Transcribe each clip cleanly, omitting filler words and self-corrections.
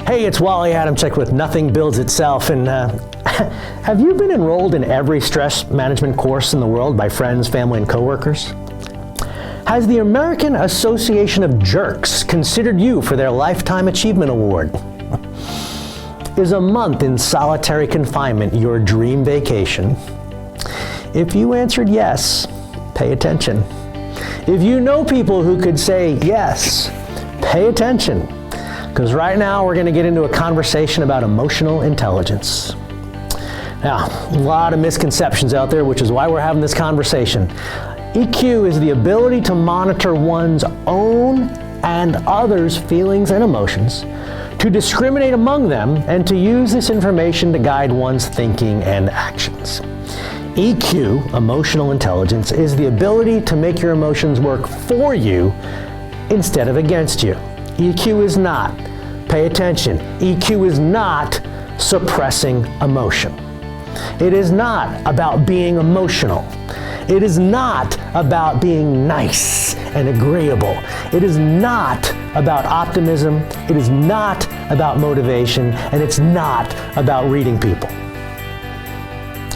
Hey, it's Wally Adamchik with Nothing Builds Itself, and have you been enrolled in every stress management course in the world by friends, family, and coworkers? Has the American Association of Jerks considered you for their Lifetime Achievement Award? Is a month in solitary confinement your dream vacation? If you answered yes, pay attention. If you know people who could say yes, pay attention. Because right now we're going to get into a conversation about emotional intelligence. Now, a lot of misconceptions out there, which is why we're having this conversation. EQ is the ability to monitor one's own and others' feelings and emotions, to discriminate among them, and to use this information to guide one's thinking and actions. EQ, emotional intelligence, is the ability to make your emotions work for you instead of against you. EQ is not, pay attention, EQ is not suppressing emotion. It is not about being emotional. It is not about being nice and agreeable. It is not about optimism. It is not about motivation, and it's not about reading people.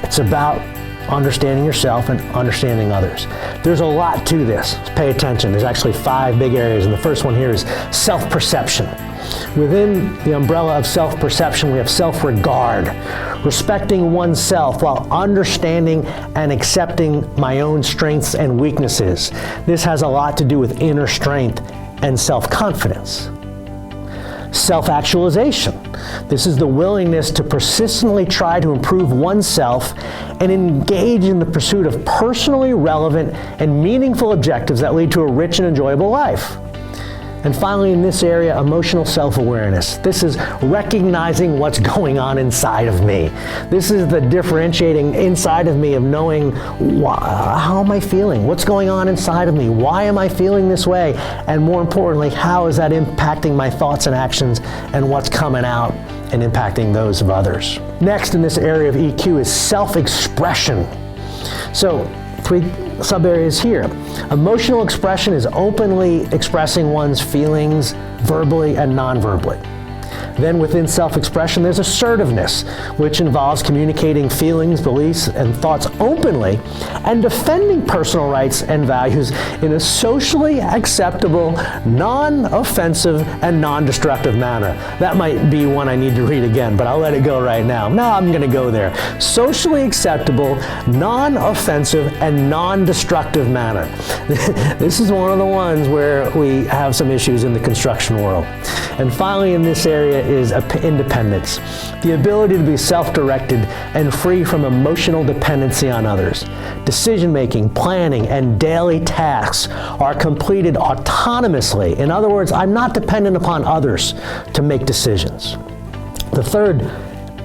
It's about understanding yourself and understanding others. There's a lot to this. Pay attention. There's actually 5 big areas, and the first one here is self-perception. Within the umbrella of self-perception, we have self-regard, respecting oneself while understanding and accepting my own strengths and weaknesses. This has a lot to do with inner strength and self-confidence. Self-actualization. This is the willingness to persistently try to improve oneself and engage in the pursuit of personally relevant and meaningful objectives that lead to a rich and enjoyable life. And finally, in this area, emotional self-awareness. This is recognizing what's going on inside of me. This is the differentiating inside of me of knowing how am I feeling? What's going on inside of me? Why am I feeling this way? And more importantly, how is that impacting my thoughts and actions, and what's coming out and impacting those of others? Next in this area of EQ is self-expression. So 3 sub-areas here. Emotional expression is openly expressing one's feelings verbally and non-verbally. Then within self-expression, there's assertiveness, which involves communicating feelings, beliefs, and thoughts openly and defending personal rights and values in a socially acceptable, non-offensive, and non-destructive manner. That might be one I need to read again, but I'll let it go right now. No, I'm going to go there. Socially acceptable, non-offensive, and non-destructive manner. This is one of the ones where we have some issues in the construction world. And finally, in this area is independence, the ability to be self-directed and free from emotional dependency on others. Decision-making, planning, and daily tasks are completed autonomously. In other words, I'm not dependent upon others to make decisions. The third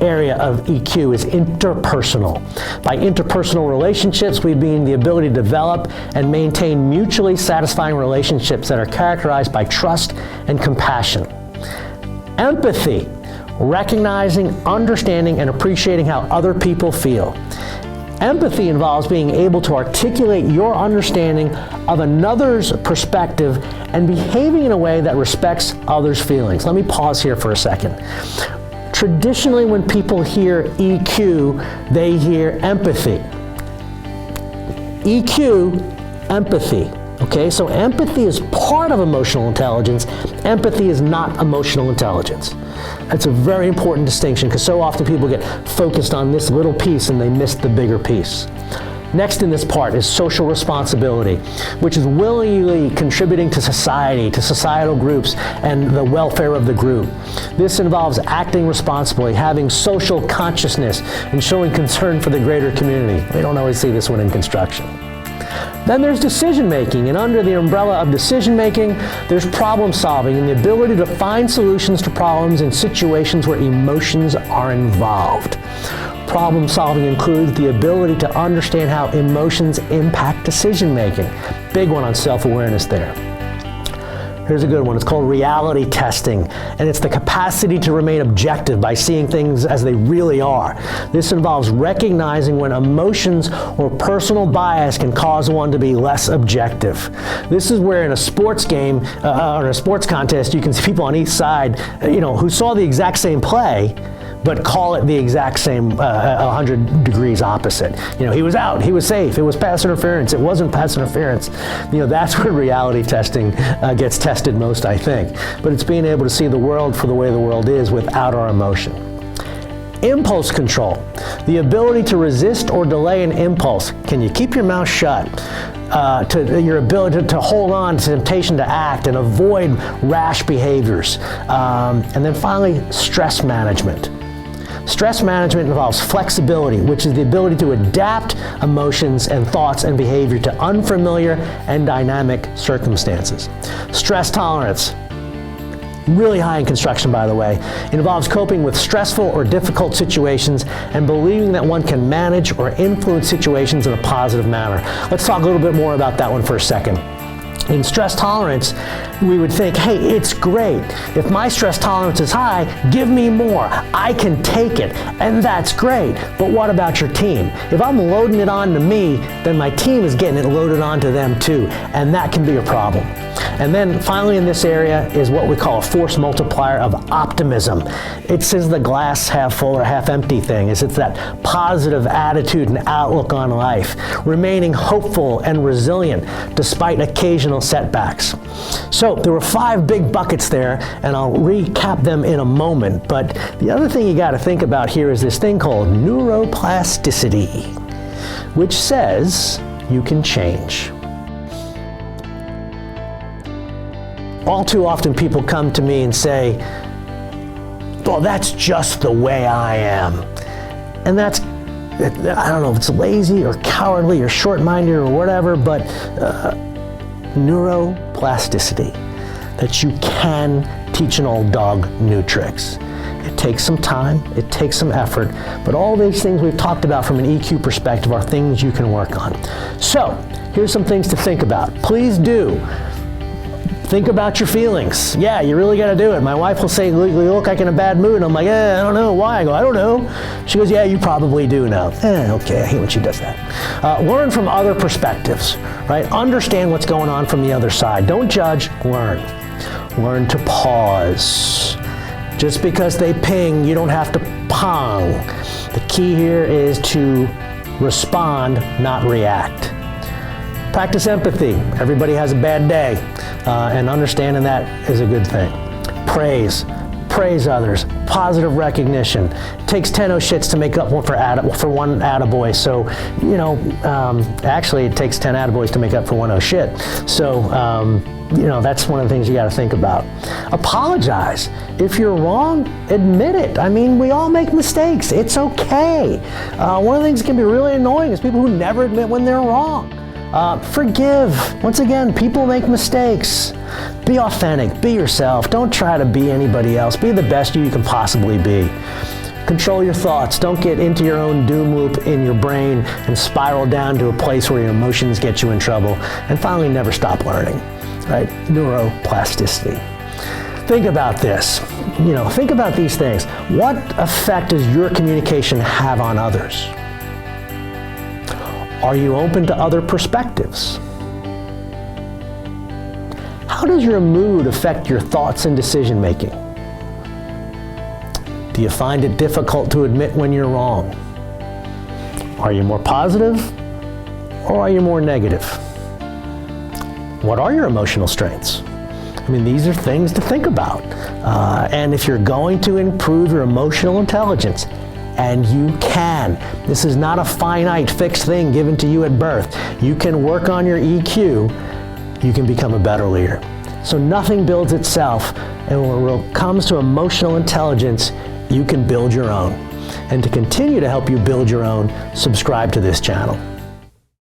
area of EQ is interpersonal. By interpersonal relationships, we mean the ability to develop and maintain mutually satisfying relationships that are characterized by trust and compassion. Empathy, recognizing, understanding, and appreciating how other people feel. Empathy involves being able to articulate your understanding of another's perspective and behaving in a way that respects others' feelings. Let me pause here for a second. Traditionally, when people hear EQ, they hear empathy. EQ, empathy. Okay, so empathy is part of emotional intelligence. Empathy is not emotional intelligence. That's a very important distinction, because so often people get focused on this little piece and they miss the bigger piece. Next in this part is social responsibility, which is willingly contributing to society, to societal groups, and the welfare of the group. This involves acting responsibly, having social consciousness, and showing concern for the greater community. We don't always see this one in construction. Then there's decision-making, and under the umbrella of decision-making, there's problem-solving and the ability to find solutions to problems in situations where emotions are involved. Problem-solving includes the ability to understand how emotions impact decision-making. Big one on self-awareness there. Here's a good one. It's called reality testing, and it's the capacity to remain objective by seeing things as they really are. This involves recognizing when emotions or personal bias can cause one to be less objective. This is where in a sports game or in a sports contest, you can see people on each side, who saw the exact same play, but call it the exact same 100 degrees opposite. He was out, he was safe, it was pass interference, it wasn't pass interference. That's where reality testing gets tested most, I think. But it's being able to see the world for the way the world is without our emotion. Impulse control, the ability to resist or delay an impulse. Can you keep your mouth shut? To your ability to hold on to temptation to act and avoid rash behaviors. And then finally, stress management. Stress management involves flexibility, which is the ability to adapt emotions and thoughts and behavior to unfamiliar and dynamic circumstances. Stress tolerance, really high in construction, by the way. It involves coping with stressful or difficult situations and believing that one can manage or influence situations in a positive manner. Let's talk a little bit more about that one for a second. In stress tolerance, we would think, hey, it's great. If my stress tolerance is high, give me more. I can take it, and that's great. But what about your team? If I'm loading it on to me, then my team is getting it loaded onto them too, and that can be a problem. And then finally in this area is what we call a force multiplier of optimism. It says the glass half full or half empty thing. It's that positive attitude and outlook on life, remaining hopeful and resilient despite occasional setbacks. So there were 5 big buckets there, and I'll recap them in a moment. But the other thing you got to think about here is this thing called neuroplasticity, which says you can change. All too often people come to me and say, well, that's just the way I am. And that's, I don't know if it's lazy or cowardly or short-minded or whatever, but neuroplasticity, that you can teach an old dog new tricks. It takes some time, it takes some effort, but all these things we've talked about from an EQ perspective are things you can work on. So, here's some things to think about. Please do. Think about your feelings. Yeah, you really got to do it. My wife will say, you look like in a bad mood. I'm like, I don't know. Why? I go, I don't know. She goes, yeah, you probably do know. Okay, I hate when she does that. Learn from other perspectives, right? Understand what's going on from the other side. Don't judge, learn. Learn to pause. Just because they ping, you don't have to pong. The key here is to respond, not react. Practice empathy. Everybody has a bad day, and understanding that is a good thing. Praise others. Positive recognition. It takes 10 oh shits to make up for one attaboy. So, actually it takes 10 attaboys to make up for one oh shit. So, that's one of the things you got to think about. Apologize. If you're wrong, admit it. I mean, we all make mistakes. It's okay. One of the things that can be really annoying is people who never admit when they're wrong. Forgive. Once again, people make mistakes. Be authentic. Be yourself. Don't try to be anybody else. Be the best you can possibly be. Control your thoughts. Don't get into your own doom loop in your brain and spiral down to a place where your emotions get you in trouble. And finally, never stop learning. Right? Neuroplasticity. Think about this. Think about these things. What effect does your communication have on others? Are you open to other perspectives? How does your mood affect your thoughts and decision making? Do you find it difficult to admit when you're wrong? Are you more positive or are you more negative? What are your emotional strengths? I mean, these are things to think about. And if you're going to improve your emotional intelligence, and you can. This is not a finite, fixed thing given to you at birth. You can work on your EQ. You can become a better leader. So nothing builds itself, and when it comes to emotional intelligence, you can build your own. And to continue to help you build your own, subscribe to this channel.